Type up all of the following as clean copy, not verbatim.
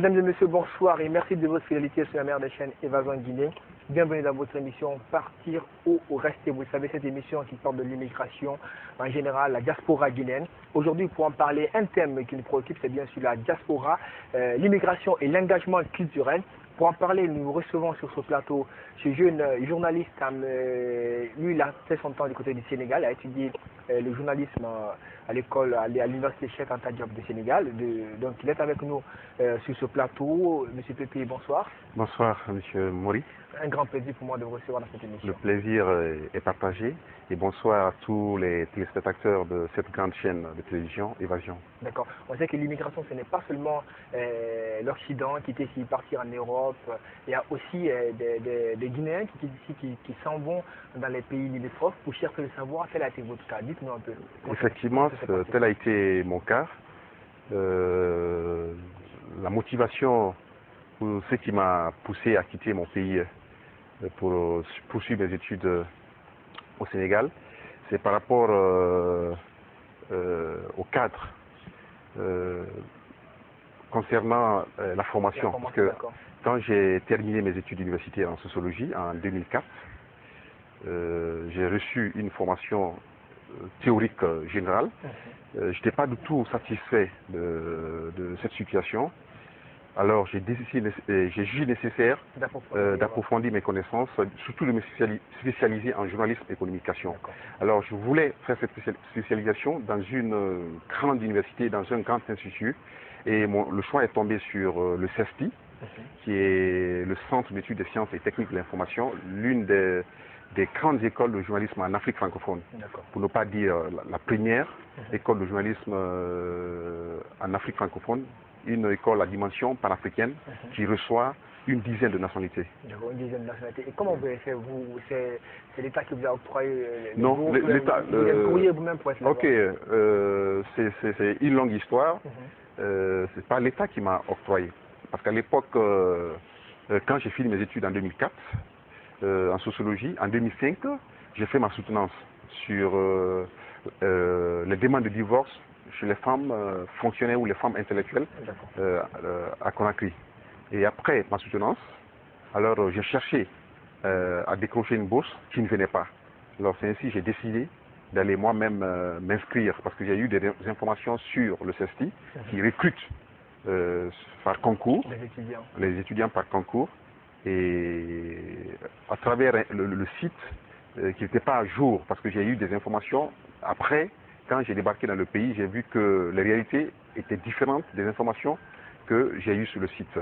Mesdames et messieurs, bonsoir et merci de votre fidélité sur la mère des chaînes Évasion Guinée. Bienvenue dans votre émission Partir ou rester. Vous savez, cette émission qui parle de l'immigration, en général la diaspora guinéenne. Aujourd'hui, pour en parler, un thème qui nous préoccupe, c'est bien sûr la diaspora, l'immigration et l'engagement culturel. Pour en parler, nous recevons sur ce plateau ce jeune journaliste. Lui, il a fait son temps du côté du Sénégal, il a étudié le journalisme à l'école, à l'université Cheikh Anta Diop du Sénégal. Donc, il est avec nous sur ce plateau. Monsieur Pépé, bonsoir. Bonsoir, Monsieur Mori. Un grand plaisir pour moi de vous recevoir dans cette émission. Le plaisir est partagé. Et bonsoir à tous les téléspectateurs de cette grande chaîne de télévision, Évasion. D'accord. On sait que l'immigration, ce n'est pas seulement l'Occident qui décide de partir en Europe. Il y a aussi des Guinéens qui s'en vont dans les pays limitrophes pour chercher le savoir. Tel a été votre cas. Dites-nous un peu. Effectivement, tel a été mon cas. La motivation, ce qui m'a poussé à quitter mon pays pour poursuivre mes études au Sénégal, c'est par rapport au cadre concernant la formation. Parce que quand j'ai terminé mes études universitaires en sociologie en 2004, j'ai reçu une formation théorique générale. Je n'étais pas du tout satisfait de cette situation. Alors j'ai jugé nécessaire d'approfondir mes connaissances, surtout de me spécialiser en journalisme et communication. Alors je voulais faire cette spécialisation dans une grande université, dans un grand institut, et le choix est tombé sur le CESTI, qui est le Centre d'études des sciences et techniques de l'information, l'une des grandes écoles de journalisme en Afrique francophone, pour ne pas dire la première école de journalisme en Afrique francophone, une école à dimension panafricaine qui reçoit une dizaine de nationalités. Une dizaine de nationalités. Et comment vous avez fait, vous? C'est l'État qui vous a octroyé Non, l'État. Vous avez courrier vous-même pour être là. Ok, c'est une longue histoire. C'est pas l'État qui m'a octroyé. Parce qu'à l'époque, quand j'ai fini mes études en 2004, en sociologie, en 2005, j'ai fait ma soutenance sur les demandes de divorce chez les femmes fonctionnaires ou les femmes intellectuelles à Conakry. Et après ma soutenance, alors j'ai cherché à décrocher une bourse qui ne venait pas. Alors c'est ainsi que j'ai décidé d'aller moi-même m'inscrire, parce que j'ai eu des informations sur le CESTI qui recrute par concours, les étudiants par concours. Et à travers le site qui n'était pas à jour, parce que j'ai eu des informations après, quand j'ai débarqué dans le pays, j'ai vu que les réalités étaient différentes des informations que j'ai eues sur le site.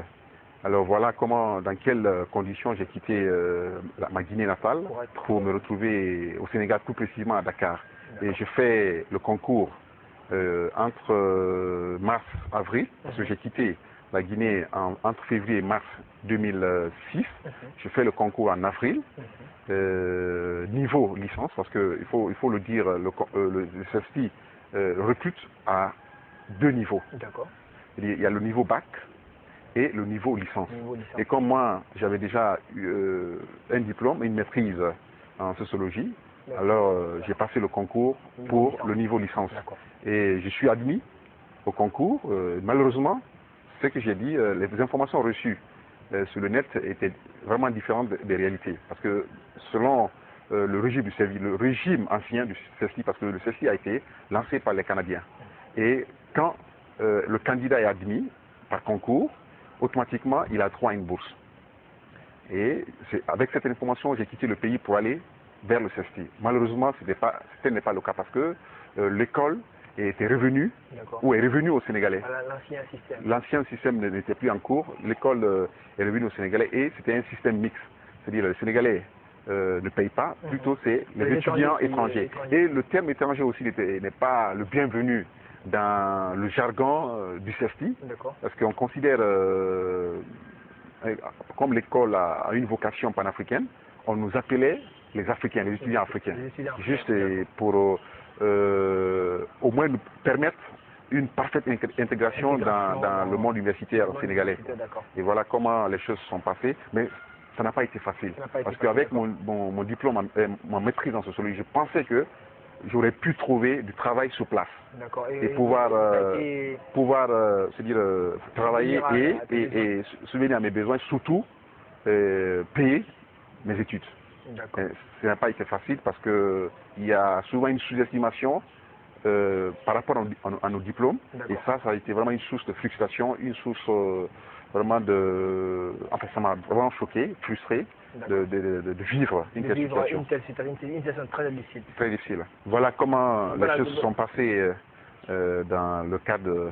Alors voilà dans quelles conditions j'ai quitté ma Guinée natale pour me retrouver au Sénégal, plus précisément à Dakar. Et j'ai fait le concours entre mars-avril, parce que j'ai quitté la Guinée entre février et mars 2006. J'ai fait le concours en avril, niveau licence, parce qu'il faut le dire, le CESTI recrute à deux niveaux. Il y a le niveau bac et le niveau licence. Et comme moi, j'avais déjà un diplôme, une maîtrise en sociologie, alors j'ai passé le concours pour le niveau licence. Et je suis admis au concours. Malheureusement, ce que j'ai dit, les informations reçues sur le net étaient vraiment différentes des réalités. Parce que selon le régime ancien du CESTI, parce que le CESTI a été lancé par les Canadiens. Et quand le candidat est admis par concours, automatiquement il a droit à une bourse. Et avec cette information, j'ai quitté le pays pour aller vers le CESTI. Malheureusement, ce n'est pas le cas, parce que l'école était revenue ou est revenue au Sénégalais. L'ancien système n'était plus en cours, l'école est revenue au Sénégalais et c'était un système mixte. C'est-à-dire le Sénégalais ne paye pas, plutôt c'est les étudiants étrangers. Et le terme étranger aussi n'est pas le bienvenu dans le jargon du CESTI, parce qu'on considère, comme l'école a une vocation panafricaine, on nous appelait les Africains, les étudiants africains. Juste pour au moins nous permettre une parfaite intégration dans le monde universitaire sénégalais. Et voilà comment les choses se sont passées. Mais ça n'a pas été facile. Parce qu'avec mon diplôme, ma maîtrise en sociologie, je pensais que j'aurais pu trouver du travail sur place. Et pouvoir travailler et subvenir à mes besoins, surtout payer mes études. Ça n'a pas été facile parce qu'il y a souvent une sous-estimation par rapport à nos diplômes. Et ça a été vraiment une source de frustration, une source vraiment de... Enfin, ça m'a vraiment choqué, frustré de vivre une telle situation. Une situation très difficile. Très difficile. Voilà comment les choses se sont passées dans le cadre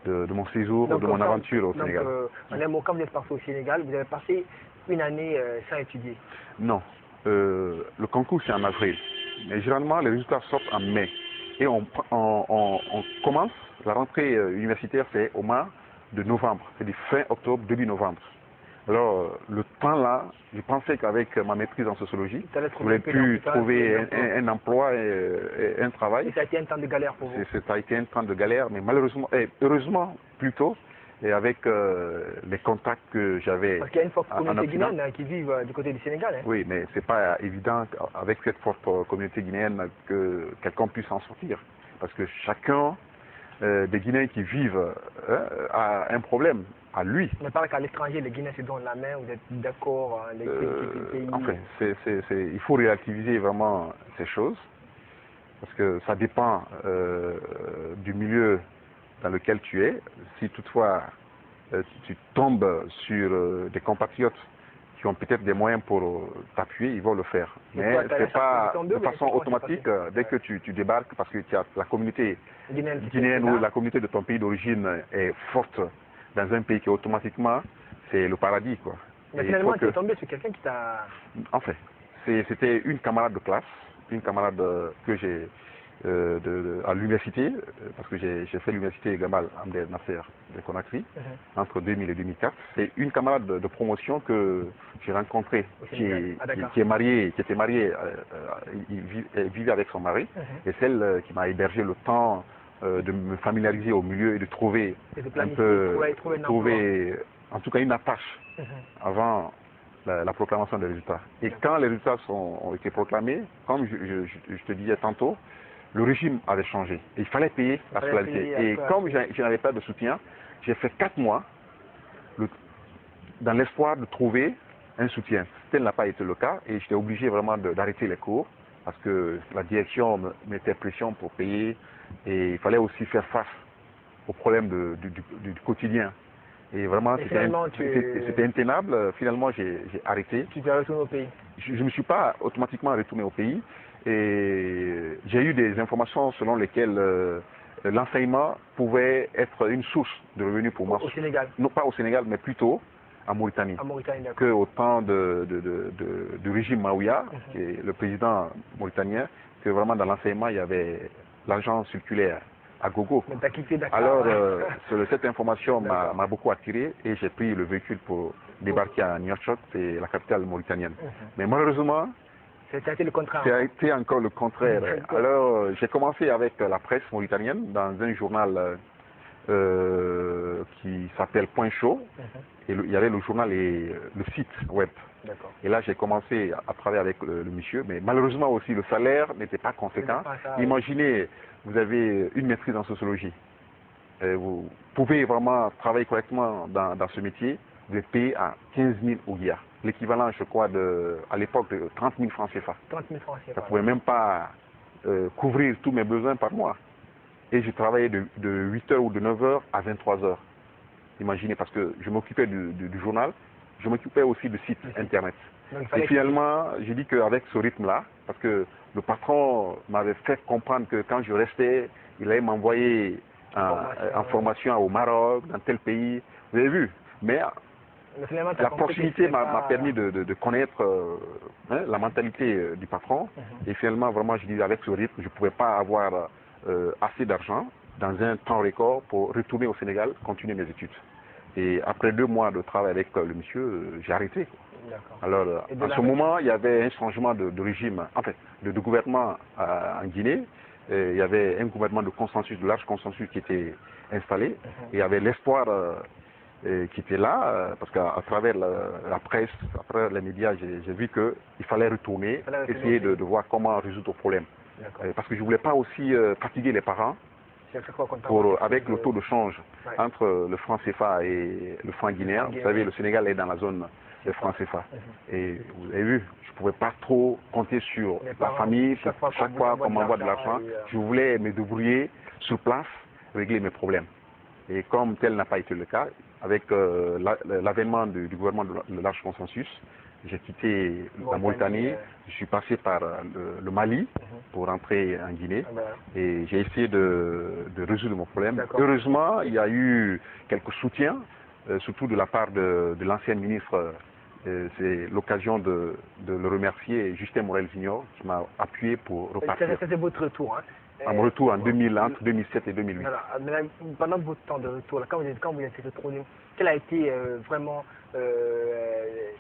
de mon séjour, de mon aventure au Sénégal. Quand vous êtes parti au Sénégal, vous avez passé une année sans étudier? Non. Le concours, c'est en avril. Mais généralement, les résultats sortent en mai. Et on commence, la rentrée universitaire, c'est au mois de novembre. C'est du fin octobre, début novembre. Alors, le temps là, je pensais qu'avec ma maîtrise en sociologie, j'aurais pu trouver un emploi et un travail. Et ça a été un temps de galère pour vous? Ça a été un temps de galère, mais malheureusement, et heureusement plutôt, et avec les contacts que j'avais. Parce qu'il y a une forte communauté guinéenne qui vit du côté du Sénégal. Hein. Oui, mais c'est pas évident avec cette forte communauté guinéenne que quelqu'un puisse en sortir. Parce que chacun des Guinéens qui vivent a un problème à lui. Mais pas qu'à l'étranger, les Guinéens se donnent la main, vous êtes d'accord, les pays. Enfin, il faut relativiser vraiment ces choses. Parce que ça dépend du milieu dans lequel tu es. Si toutefois tu tombes sur des compatriotes qui ont peut-être des moyens pour t'appuyer, ils vont le faire. Mais ce n'est pas de façon automatique dès que tu débarques, parce que tu as la communauté guinéenne ou la communauté de ton pays d'origine est forte dans un pays qui automatiquement, c'est le paradis, quoi. Mais finalement, tu es tombé sur quelqu'un qui t'a... Enfin, c'était une camarade de classe, une camarade que j'ai à l'université, parce que j'ai fait l'université Gamal Amder Nasser de Conakry, entre 2000 et 2004. C'est une camarade de promotion que j'ai rencontrée, qui était mariée, elle vivait avec son mari, et celle qui m'a hébergé le temps de me familiariser au milieu et de trouver un peu, en tout cas une attache avant la proclamation des résultats. Et quand les résultats ont été proclamés, comme je te disais tantôt, le régime avait changé. Et il fallait payer la scolarité. Et comme je n'avais pas de soutien, j'ai fait 4 mois dans l'espoir de trouver un soutien. Tel n'a pas été le cas et j'étais obligé vraiment d'arrêter les cours parce que la direction mettait pression pour payer et il fallait aussi faire face aux problèmes du quotidien. Et vraiment, c'était intenable. Finalement, j'ai arrêté. Tu t'es retourné au pays? Je ne me suis pas automatiquement retourné au pays. Et j'ai eu des informations selon lesquelles l'enseignement pouvait être une source de revenus pour moi. Au Sénégal? Non pas au Sénégal, mais plutôt en Mauritanie. Qu'au temps du régime Maouya, qui est le président mauritanien, que vraiment dans l'enseignement, il y avait l'argent circulaire à gogo. Mais t'as quitté Dakar. Alors, cette information m'a beaucoup attiré et j'ai pris le véhicule pour débarquer à Nouakchott, c'est la capitale mauritanienne. Mais malheureusement, ça a été le contraire. Ça a été encore le contraire. Alors, j'ai commencé avec la presse mauritanienne dans un journal qui s'appelle Point Chaud. Et il y avait le journal et le site web. Et là, j'ai commencé à travailler avec le monsieur, mais malheureusement aussi, le salaire n'était pas conséquent. Imaginez, vous avez une maîtrise en sociologie. Vous pouvez vraiment travailler correctement dans ce métier. Vous êtes payé à 15 000 ouguias. L'équivalent, je crois, à l'époque de 30 000 francs CFA. 30 000 francs CFA. Ça ne pouvait même pas couvrir tous mes besoins par mois. Et je travaillais de 8h ou de 9h à 23h. Imaginez, parce que je m'occupais du journal, je m'occupais aussi du site internet. Et finalement, j'ai dit qu'avec ce rythme-là, parce que le patron m'avait fait comprendre que quand je restais, il allait m'envoyer en formation au Maroc, dans tel pays. Vous avez vu? Mais la proximité m'a permis de connaître la mentalité du patron. Et finalement, vraiment, je dis avec ce rythme, je ne pouvais pas avoir assez d'argent dans un temps record pour retourner au Sénégal, continuer mes études. Et après 2 mois de travail avec le monsieur, j'ai arrêté. Alors, à ce moment, il y avait un changement de régime, en fait, de gouvernement en Guinée. Et il y avait un gouvernement de consensus, de large consensus qui était installé. Et il y avait l'espoir qui était là, parce qu'à travers la presse, à travers les médias, j'ai vu qu'il fallait retourner, essayer de voir comment résoudre le problème. parce que je ne voulais pas aussi fatiguer les parents avec le taux de change entre le franc CFA et le franc guinéen. Vous savez, le Sénégal est dans la zone des francs CFA. Et vous avez vu, je ne pouvais pas trop compter sur la famille. Chaque fois qu'on m'envoie de l'argent, je voulais me débrouiller sur place, régler mes problèmes. Et comme tel n'a pas été le cas, avec l'avènement du gouvernement de large consensus, j'ai quitté la Mauritanie, je suis passé par le Mali pour rentrer en Guinée et j'ai essayé de résoudre mon problème. Heureusement, il y a eu quelques soutiens, surtout de la part de l'ancien ministre. C'est l'occasion de le remercier, Justin Morel-Junior, qui m'a appuyé pour repartir. C'était votre retour, hein? Mon retour en 2000, entre 2007 et 2008. Alors, pendant votre temps de retour, quand vous êtes retourné, quelle a été vraiment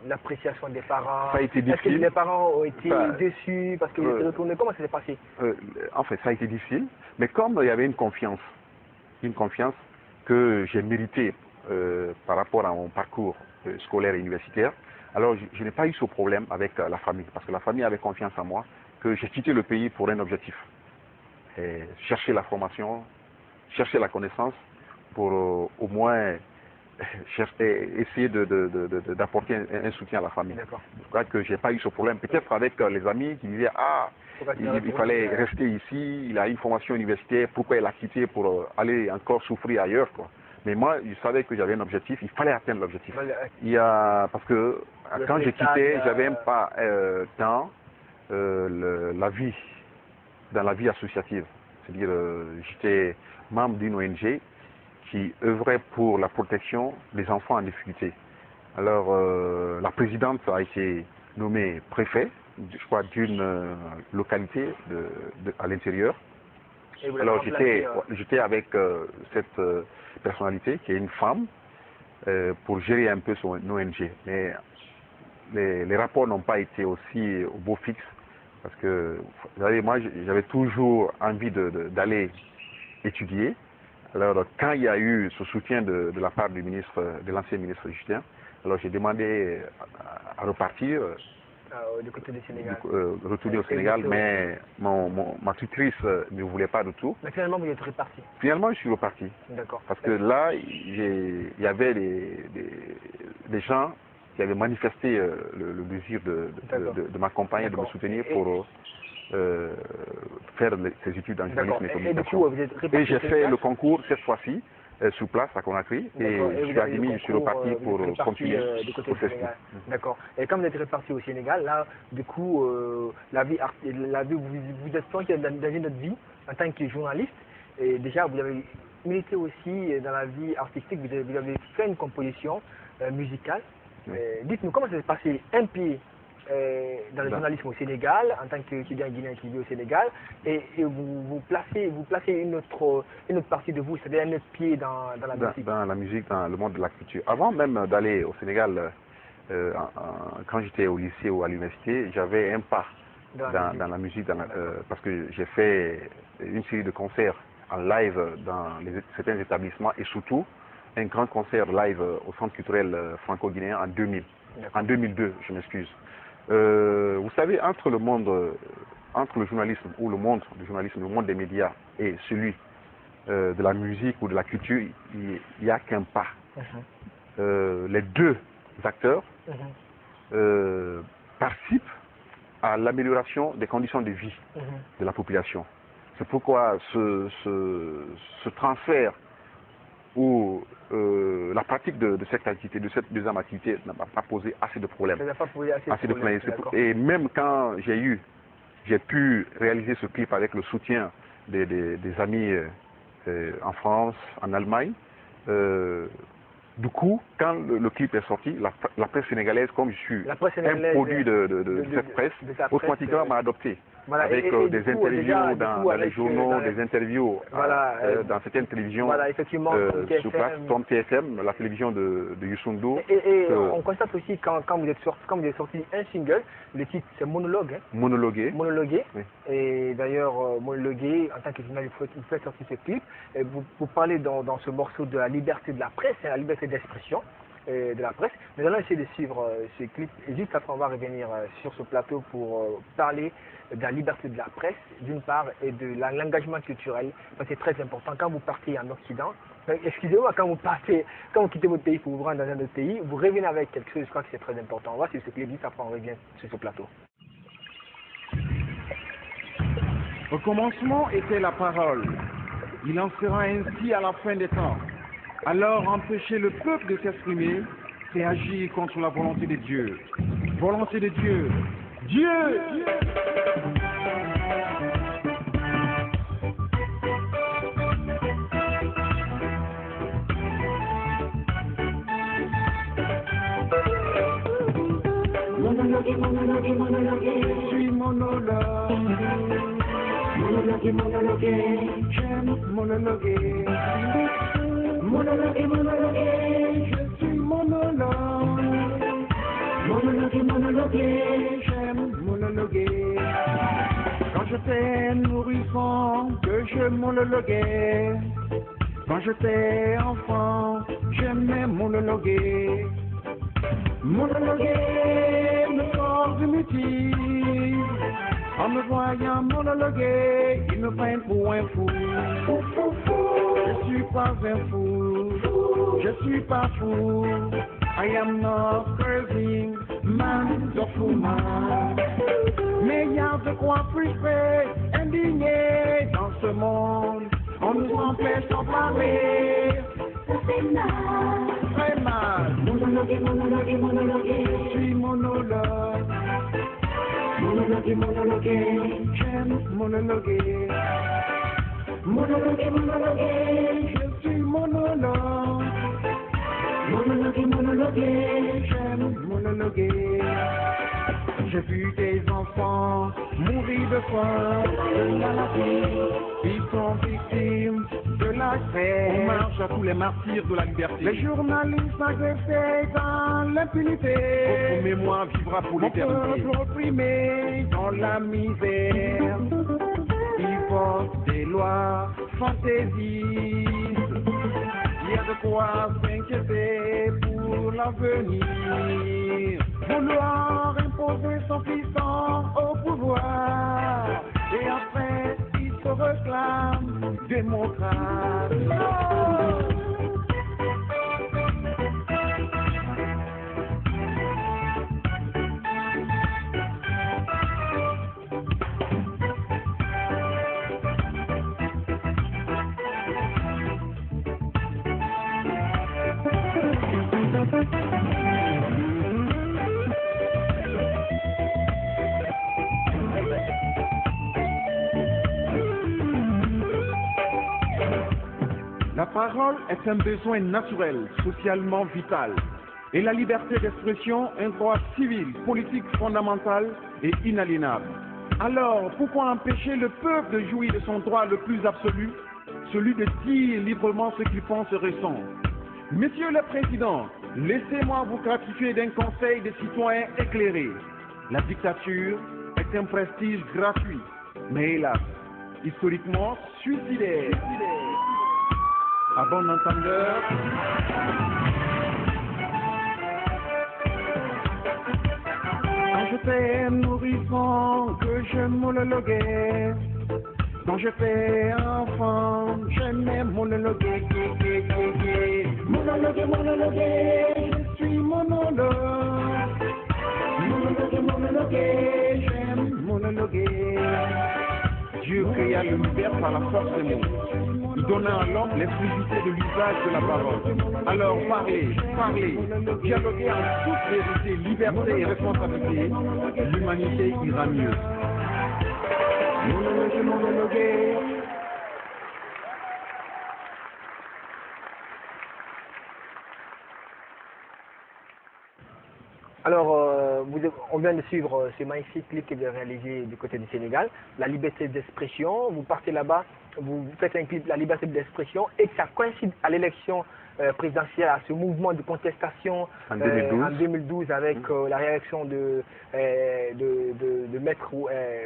l'appréciation des parents? Ça a été difficile. Est-ce que les parents ont été déçus parce que vous êtes retourné? Comment ça s'est passé? En fait, ça a été difficile, mais comme il y avait une confiance que j'ai méritée par rapport à mon parcours scolaire et universitaire, alors je n'ai pas eu ce problème avec la famille, parce que la famille avait confiance en moi, que j'ai quitté le pays pour un objectif. Et chercher la formation, chercher la connaissance pour au moins essayer d'apporter un soutien à la famille. Je crois que je n'ai pas eu ce problème. Peut-être avec les amis qui disaient « Ah, il fallait rester ici, il a une formation universitaire, pourquoi il a quitté pour aller encore souffrir ailleurs ?» Mais moi, je savais que j'avais un objectif, il fallait atteindre l'objectif. Parce que quand j'ai quitté, j'avais pas tant la vie dans la vie associative. C'est-à-dire, j'étais membre d'une ONG qui œuvrait pour la protection des enfants en difficulté. Alors, la présidente a été nommée préfet, je crois, d'une localité à l'intérieur. Alors, j'étais avec cette personnalité, qui est une femme, pour gérer un peu son ONG. Mais les rapports n'ont pas été aussi au beau fixe. Parce que, vous savez, moi, j'avais toujours envie d'aller étudier. Alors, quand il y a eu ce soutien de la part de l'ancien ministre Justin, alors j'ai demandé à repartir, du côté du Sénégal. Retourner au Sénégal, mais ma tutrice ne voulait pas du tout. Mais finalement, vous êtes reparti? Finalement, je suis reparti. D'accord. Parce que là, il y avait des gens qui avait manifesté le désir de m'accompagner, de me soutenir pour faire ses études en journalisme et communication. Et j'ai fait le concours cette fois-ci sur place à Conakry et je suis admis, je suis reparti pour continuer au CESTI. D'accord. Et quand vous êtes reparti au Sénégal, là, du coup, vous êtes senti dans notre vie en tant que journaliste. Et déjà, vous avez milité aussi dans la vie artistique, vous avez fait une composition musicale. Dites-nous, comment ça s'est passé un pied dans le journalisme au Sénégal, en tant qu'étudiant guinéen qui vit au Sénégal, et vous placez une autre partie de vous, c'est-à-dire un autre pied dans la musique? Dans la musique, dans le monde de la culture. Avant même d'aller au Sénégal, quand j'étais au lycée ou à l'université, j'avais un pas dans la musique, parce que j'ai fait une série de concerts en live dans certains établissements et surtout un grand concert live au Centre culturel franco-guinéen en 2000. En 2002, je m'excuse. Vous savez, entre le journalisme ou le monde du journalisme, le monde des médias et celui de la musique ou de la culture, il n'y a qu'un pas. Les deux acteurs participent à l'amélioration des conditions de vie de la population. C'est pourquoi ce transfert où la pratique de cette activité, de cette deuxième activité n'a pas posé assez de problèmes. Et même quand j'ai pu réaliser ce clip avec le soutien des amis en France, en Allemagne, du coup, quand le clip est sorti, la presse sénégalaise, comme je suis un produit de cette presse, automatiquement m'a adopté. Voilà, avec des interviews dans les journaux, des interviews dans certaines télévisions sur place, comme TFM, la télévision de Youssou N'Dour. Et on constate aussi quand vous êtes sorti un single, le titre c'est Monologue. Hein. Monologué. Oui. Et d'ailleurs, Monologué, en tant que journaliste, vous faites sortir ce clip. Et vous parlez dans ce morceau de la liberté de la presse, la liberté d'expression. de la presse. Nous allons essayer de suivre ce clip et juste après on va revenir sur ce plateau pour parler de la liberté de la presse d'une part et de l'engagement culturel. C'est très important quand vous partez en Occident. Excusez-moi, quand vous quittez votre pays pour vous rendre dans un autre pays, vous revenez avec quelque chose, je crois que c'est très important. On va suivre ce clip juste après on revient sur ce plateau. Au commencement était la parole. Il en sera ainsi à la fin des temps. Alors empêcher le peuple de s'exprimer, c'est agir contre la volonté de Dieu. Volonté de Dieu. Dieu, Dieu. Je suis monologue. J'aime monologuer. Je suis monologue. J'aime monologuer. Quand j'étais nourrisson, que je monologuais. Quand j'étais enfant, j'aimais monologuer. Monologuer me force du métier. En me voyant monologuer, ils me prennent pour un fou. Je suis pas un fou, je suis pas fou. I am not crazy, man, the fool man. Mais il y a de quoi frustrer, indigné dans ce monde. On nous empêche d'en parler. C'est mal, très mal. Monologue, je suis monologue. Monologue, j'aime monologuer. Monologue, je suis monologue. Monologue, j'aime monologuer. J'ai vu des enfants mourir de faim, de maladie. Ils sont victimes de la grève. Hommage à tous les martyrs de la liberté. Les journalistes agressés dans l'impunité. Votre mémoire vivra pour l'éternité. Mon peuple opprimé dans la misère. Ils votent des lois fantaisistes. Il y a de quoi s'inquiéter pour l'avenir. Vouloir imposer son puissant au pouvoir. Et après, il se réclame démocrate. Oh! La parole est un besoin naturel, socialement vital. Et la liberté d'expression, un droit civil, politique fondamental et inaliénable. Alors, pourquoi empêcher le peuple de jouir de son droit le plus absolu, celui de dire librement ce qu'il pense et ressent? Monsieur le Président, laissez-moi vous gratifier d'un conseil de citoyens éclairés. La dictature est un prestige gratuit, mais hélas, historiquement suicidaire. À bon entendeur, quand j'étais nourrisson, que je monologuais. Quand j'étais enfant, j'aimais monologuer. Monologuer, je suis monologue. Monologuer, j'aime monologuer. Dieu créa l'univers par la force des mots, donnant à l'homme l'exclusivité de l'usage de la parole. Alors parlez, dialoguez en toute vérité, liberté et responsabilité, l'humanité ira mieux. Monologuer. Alors, on vient de suivre ce magnifique clip qui est réalisé du côté du Sénégal, la liberté d'expression. Vous partez là-bas, vous faites un clip, la liberté d'expression, et que ça coïncide à l'élection présidentielle, à ce mouvement de contestation en 2012 avec la réaction de Maître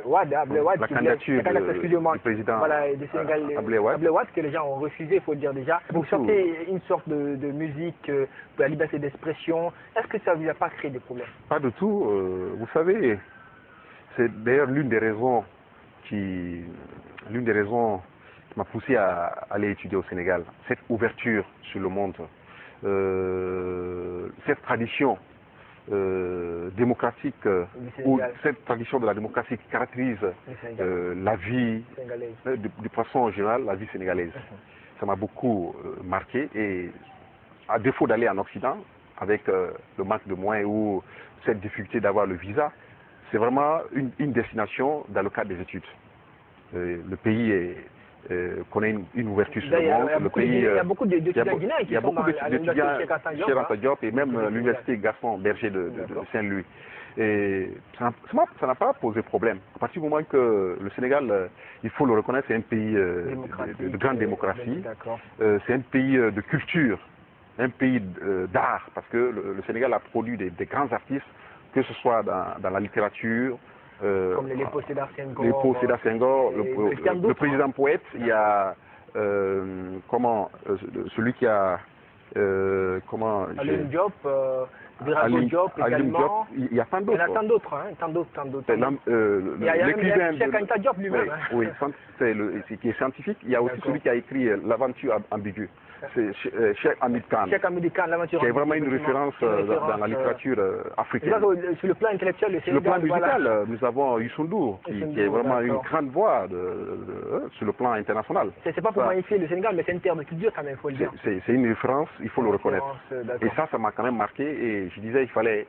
Wade, Abdoulaye Wade, la candidature du président Abdoulaye Wade, que les gens ont refusé, il faut le dire déjà. Vous sortez une sorte de musique pour la liberté d'expression. Est-ce que ça ne vous a pas créé des problèmes? Pas du tout. Vous savez, c'est d'ailleurs l'une des raisons qui m'a poussé à aller étudier au Sénégal. Cette ouverture sur le monde, cette tradition démocratique, ou cette tradition de la démocratie qui caractérise la vie, de façon en général, la vie sénégalaise. Ça m'a beaucoup marqué, et à défaut d'aller en Occident, avec le manque de moyens ou cette difficulté d'avoir le visa, c'est vraiment une destination dans le cadre des études. Le pays connaît une ouverture sur le monde. Il y a beaucoup d'étudiants guinéens qui sont à l'université Cheikh Anta Diop et même l'université Gaston Berger de Saint-Louis. Et ça n'a pas posé problème. À partir du moment que le Sénégal, il faut le reconnaître, c'est un pays de grande démocratie. C'est un pays de culture, un pays d'art, parce que le Sénégal a produit des grands artistes, que ce soit dans la littérature, comme les Léopold Sédar Senghor, le président poète, il y a celui qui a Alioune Diop, Birago Diop également. Il y a tant d'autres. Il y en a tant d'autres, tant d'autres. Il y a même Cheikh Anta Diop lui-même. Oui, qui est scientifique. Il y a aussi celui qui a écrit L'aventure ambiguë. C'est Cheikh Hamid Khan, qui est vraiment une référence dans la littérature africaine. Sur le plan intellectuel, sur le plan musical, nous avons Youssou N'Dour, qui est vraiment une grande voix sur le plan international. C'est pas pour magnifier le Sénégal, mais c'est une terre de culture quand même, il faut le dire. C'est une référence, il faut le reconnaître. Et ça m'a quand même marqué, et je disais, il fallait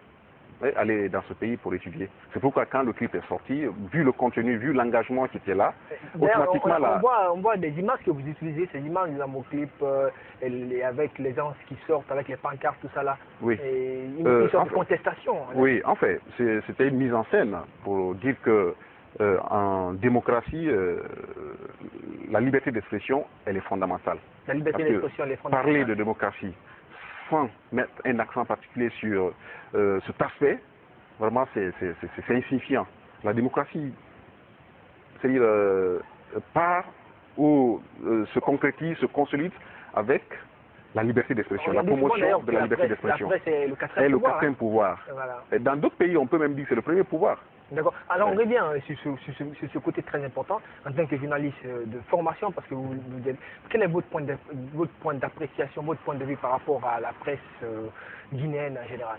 aller dans ce pays pour étudier. C'est pourquoi quand le clip est sorti, vu le contenu, vu l'engagement qui était là, automatiquement on voit des images que vous utilisez, ces images dans vos clips, avec les gens qui sortent, avec les pancartes, tout ça là. Oui. Et une sorte de contestation. Oui, en fait, c'était une mise en scène pour dire que en démocratie, la liberté d'expression, elle est fondamentale. La liberté d'expression, elle est fondamentale. Parler de démocratie sans mettre un accent particulier sur cet aspect, vraiment c'est insignifiant. La démocratie, c'est-à-dire part ou se concrétise, se consolide avec la liberté d'expression, la promotion de la liberté d'expression. C'est le quatrième pouvoir. Voilà. Et dans d'autres pays, on peut même dire que c'est le premier pouvoir. D'accord. Alors on revient sur ce côté très important en tant que journaliste de formation, parce que vous êtes, quel est votre point d'appréciation, votre point de vue par rapport à la presse guinéenne en général?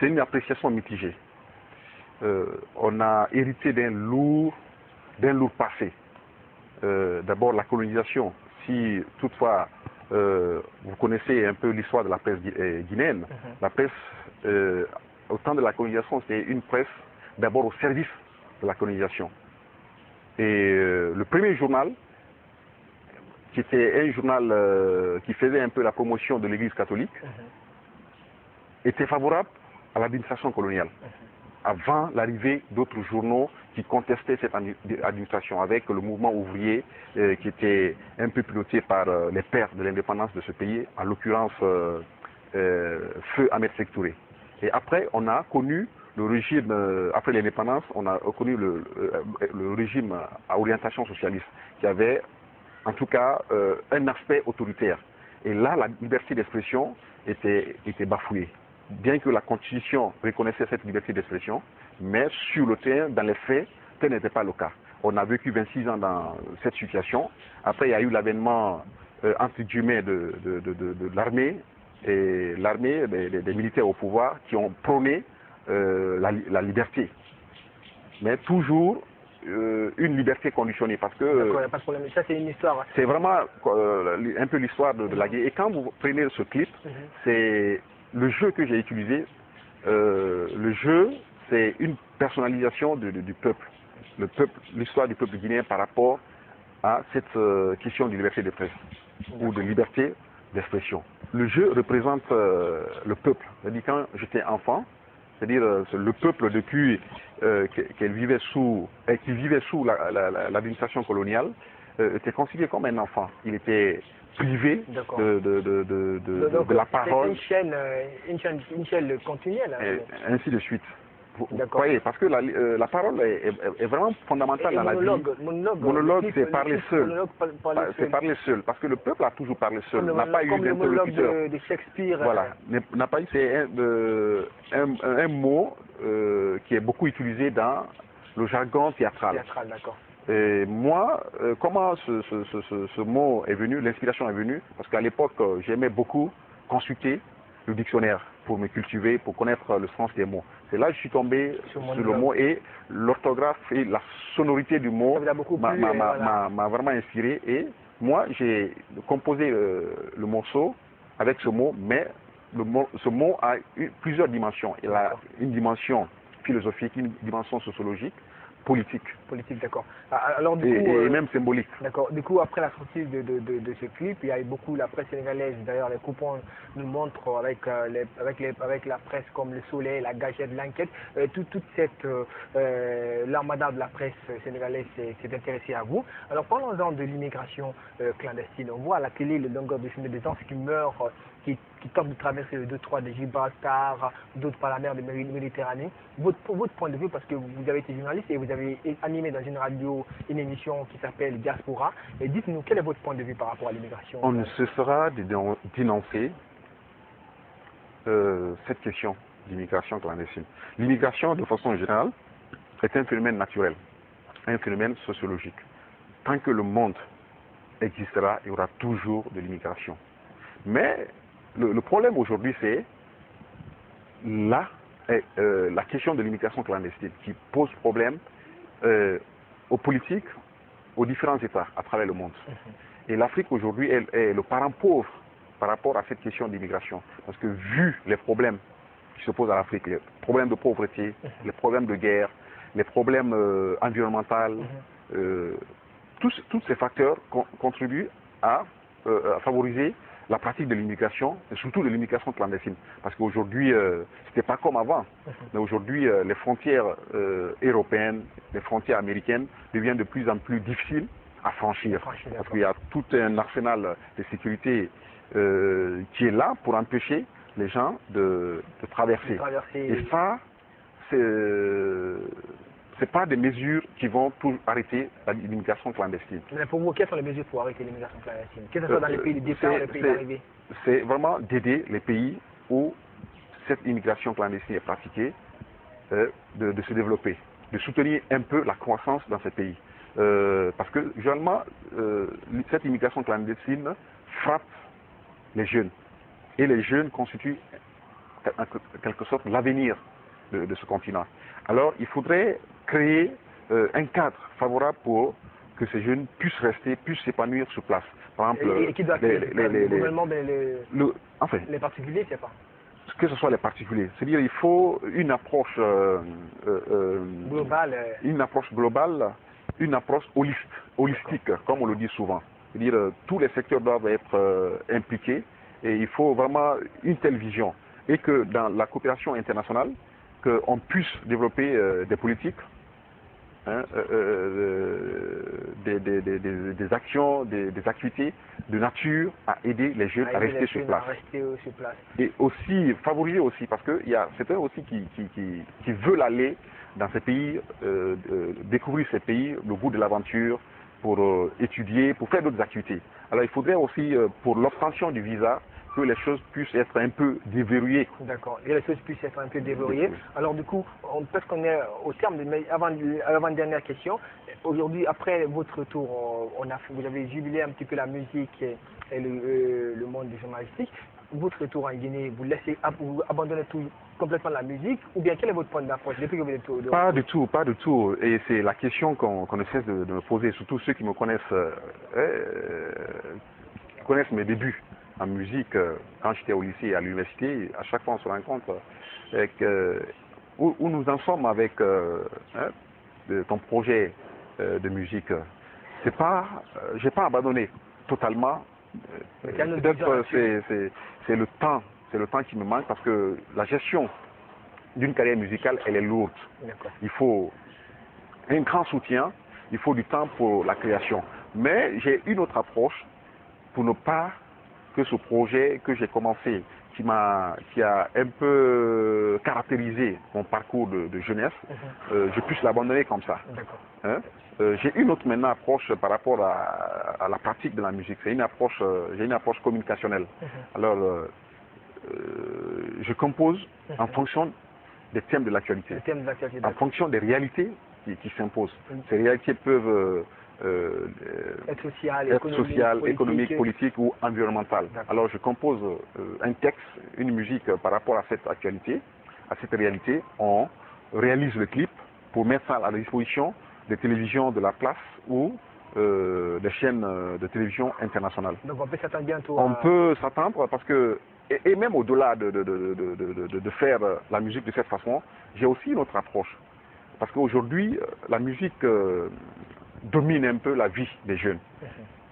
C'est une appréciation mitigée. On a hérité d'un lourd passé. D'abord la colonisation. Si toutefois vous connaissez un peu l'histoire de la presse guinéenne, la presse au temps de la colonisation, c'était une presse d'abord au service de la colonisation. Et le premier journal, qui était un journal qui faisait un peu la promotion de l'Église catholique, était favorable à l'administration coloniale, avant l'arrivée d'autres journaux qui contestaient cette administration, avec le mouvement ouvrier qui était un peu piloté par les pères de l'indépendance de ce pays, en l'occurrence Feu Ahmed Sékou Touré. Et après, on a connu le régime, après l'indépendance, on a connu le régime à orientation socialiste, qui avait en tout cas un aspect autoritaire. Et là, la liberté d'expression était bafouée. Bien que la Constitution reconnaissait cette liberté d'expression, mais sur le terrain, dans les faits, tel n'était pas le cas. On a vécu 26 ans dans cette situation. Après, il y a eu l'avènement, entre guillemets, de l'armée, et l'armée, des militaires au pouvoir, qui ont prôné la liberté. Mais toujours une liberté conditionnée, parce que... D'accord, il n'y a pas de problème. Ça, c'est une histoire. C'est vraiment un peu l'histoire de la guerre. Et quand vous prenez ce clip, c'est le jeu que j'ai utilisé. Le jeu, c'est une personnalisation du peuple. L'histoire du peuple guinéen par rapport à cette question de liberté de presse ou de liberté d'expression. Le jeu représente le peuple. C'est-à-dire quand j'étais enfant, c'est-à-dire le peuple depuis qu'il vivait sous l'administration coloniale, était considéré comme un enfant. Il était privé de la parole. C'est une chaîne continuelle. Et ainsi de suite. Vous voyez, parce que la parole est vraiment fondamentale dans la vie. Monologue, c'est parler seul. C'est parler seul, parce que le peuple a toujours parlé seul. N'a pas eu d'interlocuteur. De Shakespeare. Voilà, n'a pas eu. C'est un mot qui est beaucoup utilisé dans le jargon théâtral. Et moi, comment ce mot est venu, l'inspiration est venue, parce qu'à l'époque, j'aimais beaucoup consulter le dictionnaire pour me cultiver, pour connaître le sens des mots. C'est là que je suis tombé sur le mot et l'orthographe et la sonorité du mot m'a vraiment inspiré. Et moi, j'ai composé le morceau avec ce mot, mais ce mot a eu plusieurs dimensions. Il a une dimension philosophique, une dimension sociologique, politique. Politique, d'accord. Alors du coup, et même symbolique. D'accord. Du coup, après la sortie de ce clip, il y a eu beaucoup la presse sénégalaise. D'ailleurs, les coupons nous montrent avec la presse comme Le Soleil, La Gazette, L'Enquête, toute cette l'armada de la presse sénégalaise s'est intéressée à vous. Alors parlons-en de l'immigration clandestine. On voit à la télé le longueur de chemin des gens qui meurent, qui tentent de traverser le détroit de Gibraltar, d'autres par la mer de Méditerranée. Votre point de vue, parce que vous avez été journaliste et vous avez animé dans une radio une émission qui s'appelle Diaspora. Et dites-nous, quel est votre point de vue par rapport à l'immigration? On ne cessera de dénoncer cette question d'immigration clandestine. L'immigration, de façon générale, est un phénomène naturel, un phénomène sociologique. Tant que le monde existera, il y aura toujours de l'immigration. Mais le problème aujourd'hui, c'est la question de l'immigration clandestine qui pose problème aux politiques, aux différents États à travers le monde. Et l'Afrique aujourd'hui est le parent pauvre par rapport à cette question d'immigration. Parce que vu les problèmes qui se posent à l'Afrique, les problèmes de pauvreté, les problèmes de guerre, les problèmes environnementaux, tous ces facteurs contribuent à favoriser la pratique de l'immigration, et surtout de l'immigration clandestine. Parce qu'aujourd'hui, c'était pas comme avant. Mais aujourd'hui, les frontières européennes, les frontières américaines deviennent de plus en plus difficiles à franchir. Parce qu'il y a tout un arsenal de sécurité qui est là pour empêcher les gens de traverser. Et ça, c'est pas des mesures qui vont tout arrêter l'immigration clandestine. Mais pour vous, quelles sont les mesures pour arrêter l'immigration clandestine? Que ce soit dans les pays de départ ou les pays d'arrivée? C'est vraiment d'aider les pays où cette immigration clandestine est pratiquée de se développer, de soutenir un peu la croissance dans ces pays. Parce que, généralement, cette immigration clandestine frappe les jeunes. Et les jeunes constituent, en quelque sorte, l'avenir de ce continent. Alors, il faudrait créer un cadre favorable pour que ces jeunes puissent rester, puissent s'épanouir sur place. Par exemple, et qui doit les particuliers, c'est pas. Que ce soit les particuliers. C'est-à-dire il faut une approche globale, une approche holistique, comme on le dit souvent. C'est-à-dire tous les secteurs doivent être impliqués et il faut vraiment une telle vision. Et que dans la coopération internationale, qu'on puisse développer des politiques, des actions, des activités de nature à aider les jeunes à rester sur place. Et aussi, favoriser aussi, parce qu'il y a certains aussi qui veulent aller dans ces pays, découvrir ces pays, le goût de l'aventure, pour étudier, pour faire d'autres activités. Alors il faudrait aussi, pour l'obtention du visa, que les choses puissent être un peu déverrouillées. D'accord, et les choses puissent être un peu déverrouillées. Alors du coup, parce qu'on est au terme de l'avant-dernière question, aujourd'hui, après votre retour, vous avez jubilé un petit peu la musique et le monde du journalistique. Votre retour en Guinée, vous abandonnez complètement la musique, ou bien quel est votre point d'approche depuis que vous êtes de Pas du tout, pas du tout. Et c'est la question qu'on ne cesse de me poser, surtout ceux qui me connaissent, connaissent mes débuts en musique, quand j'étais au lycée et à l'université. À chaque fois on se rencontre où nous en sommes avec ton projet de musique. C'est pas, j'ai pas abandonné totalement. Peut-être c'est le temps qui me manque, parce que la gestion d'une carrière musicale, elle est lourde. Il faut un grand soutien, il faut du temps pour la création. Mais j'ai une autre approche pour ne pas que ce projet que j'ai commencé, qui a un peu caractérisé mon parcours de jeunesse, je puisse l'abandonner comme ça. Hein? J'ai une autre maintenant approche par rapport à la pratique de la musique. J'ai une approche communicationnelle. Alors, je compose en fonction des thèmes de l'actualité, en fonction des réalités qui s'imposent. Ces réalités peuvent être sociales, économiques, politiques ou environnementales. Alors je compose un texte, une musique par rapport à cette actualité, à cette réalité. On réalise le clip pour mettre ça à la disposition des télévisions de la place ou des chaînes de télévision internationales. Donc on peut s'attendre bientôt On peut s'attendre parce que, et même au-delà de faire la musique de cette façon, j'ai aussi une autre approche. Parce qu'aujourd'hui, la musique domine un peu la vie des jeunes.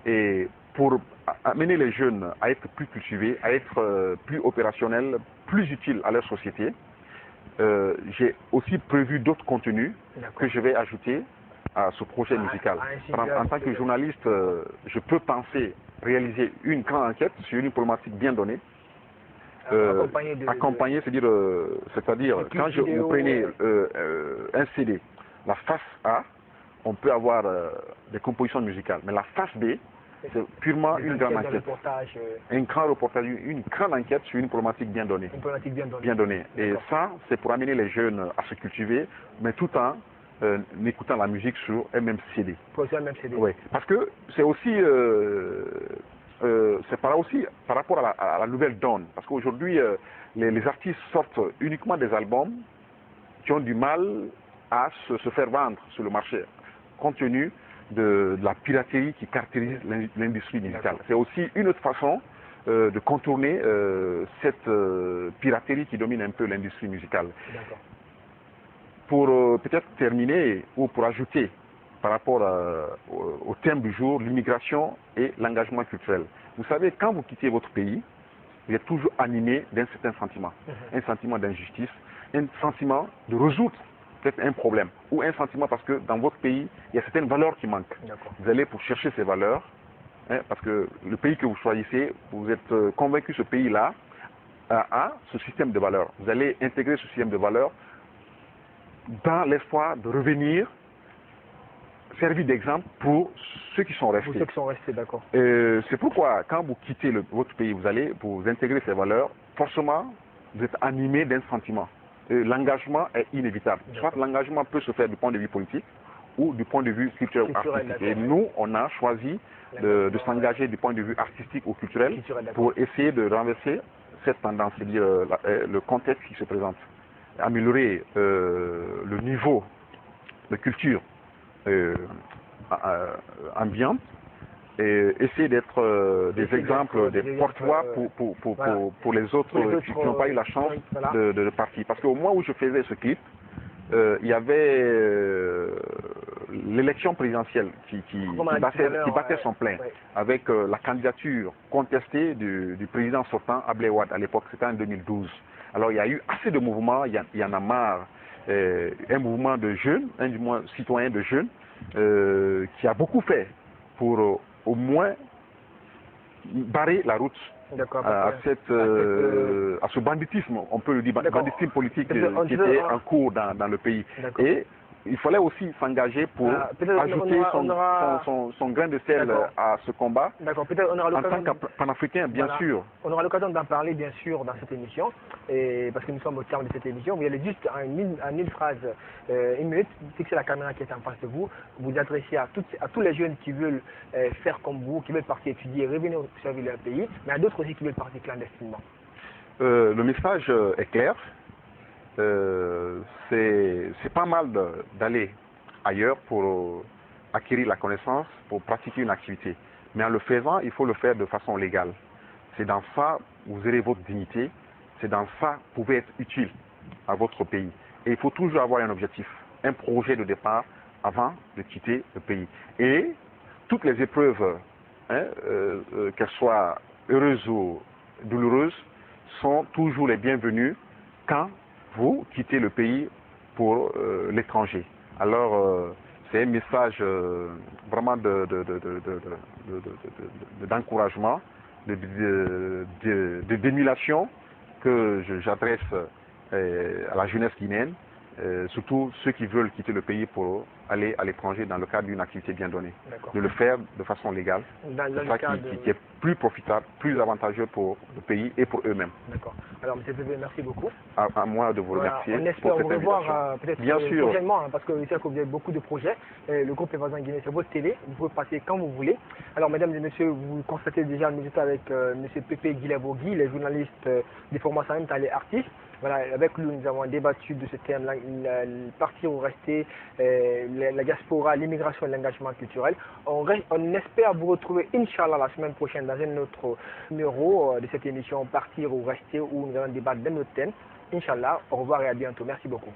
Et pour amener les jeunes à être plus cultivés, à être plus opérationnels, plus utiles à leur société, j'ai aussi prévu d'autres contenus que je vais ajouter à ce projet musical. En tant que journaliste, je peux penser réaliser une grande enquête sur une problématique bien donnée, accompagné, c'est-à-dire quand vous prenez un CD, la face A, on peut avoir des compositions musicales, mais la face B, c'est purement une grande enquête. Un grand reportage, une grande enquête sur une problématique bien donnée. Et ça, c'est pour amener les jeunes à se cultiver, mais tout en écoutant la musique sur un même CD. Oui, parce que c'est aussi par rapport à la nouvelle donne. Parce qu'aujourd'hui, les artistes sortent uniquement des albums qui ont du mal à se faire vendre sur le marché, compte tenu de la piraterie qui caractérise l'industrie musicale. C'est aussi une autre façon de contourner cette piraterie qui domine un peu l'industrie musicale. Pour peut-être terminer ou pour ajouter par rapport au thème du jour, l'immigration et l'engagement culturel. Vous savez, quand vous quittez votre pays, vous êtes toujours animé d'un certain sentiment, un sentiment d'injustice, un sentiment de résoudre peut-être un problème, ou un sentiment parce que dans votre pays, il y a certaines valeurs qui manquent. Vous allez pour chercher ces valeurs, hein, parce que le pays que vous choisissez, vous êtes convaincu que ce pays-là a ce système de valeurs. Vous allez intégrer ce système de valeurs dans l'espoir de revenir servir d'exemple pour ceux qui sont restés. D'accord. C'est pourquoi, quand vous quittez votre pays, vous allez pour vous intégrer ces valeurs, forcément, vous êtes animé d'un sentiment. L'engagement est inévitable. Soit l'engagement peut se faire du point de vue politique ou du point de vue culturel ou artistique. Et nous, on a choisi de s'engager du point de vue artistique ou culturel pour essayer de renverser cette tendance, c'est-à-dire le contexte qui se présente. Améliorer le niveau de culture ambiante et essayer d'être des exemples, des porte-voix pour les autres qui n'ont pas eu la chance de partir. Parce qu'au moment où je faisais ce clip, il y avait l'élection présidentielle qui battait son plein, avec la candidature contestée du président sortant, Ablaye Wade, à l'époque, c'était en 2012. Alors il y a eu assez de mouvements, il y en a marre, un mouvement de jeunes, un mouvement citoyen de jeunes, qui a beaucoup fait pour au moins barrer la route à ce banditisme, on peut le dire, banditisme politique qui était en cours dans le pays. Et il fallait aussi s'engager pour ajouter son grain de sel à ce combat en tant que panafricain, bien sûr. On aura l'occasion d'en parler, bien sûr, dans cette émission, parce que nous sommes au terme de cette émission. Vous allez juste en une phrase, une minute, fixer la caméra qui est en face de vous, vous adresser à tous les jeunes qui veulent faire comme vous, qui veulent partir étudier, revenir servir leur pays, mais à d'autres aussi qui veulent partir clandestinement. Le message est clair. C'est pas mal d'aller ailleurs pour acquérir la connaissance, pour pratiquer une activité. Mais en le faisant, il faut le faire de façon légale. C'est dans ça que vous aurez votre dignité, c'est dans ça que vous pouvez être utile à votre pays. Et il faut toujours avoir un objectif, un projet de départ avant de quitter le pays. Et toutes les épreuves, qu'elles soient heureuses ou douloureuses, sont toujours les bienvenues quand vous quittez le pays pour l'étranger. Alors, c'est un message vraiment d'encouragement, d'émulation que j'adresse à la jeunesse guinéenne, surtout ceux qui veulent quitter le pays pour aller à l'étranger dans le cadre d'une activité bien donnée. De le faire de façon légale, c'est ça qui est plus profitable, plus avantageux pour le pays et pour eux-mêmes. D'accord. Alors, M. Pépé, merci beaucoup. À moi de vous remercier. On espère vous revoir peut-être prochainement, hein, parce que je sais que vous avez beaucoup de projets. Le groupe Évasion Guinée, c'est votre télé, vous pouvez passer quand vous voulez. Alors, mesdames et messieurs, vous constatez déjà nous étions avec M. Pépé Guilebogui, les journalistes des formations même les artistes. Voilà, avec lui, nous avons débattu de ce thème-là, partir ou rester, la diaspora, l'immigration et l'engagement culturel. On espère vous retrouver, Inch'Allah, la semaine prochaine dans un autre numéro de cette émission Partir ou rester, où nous allons débattre d'un autre thème. Inch'Allah, au revoir et à bientôt. Merci beaucoup.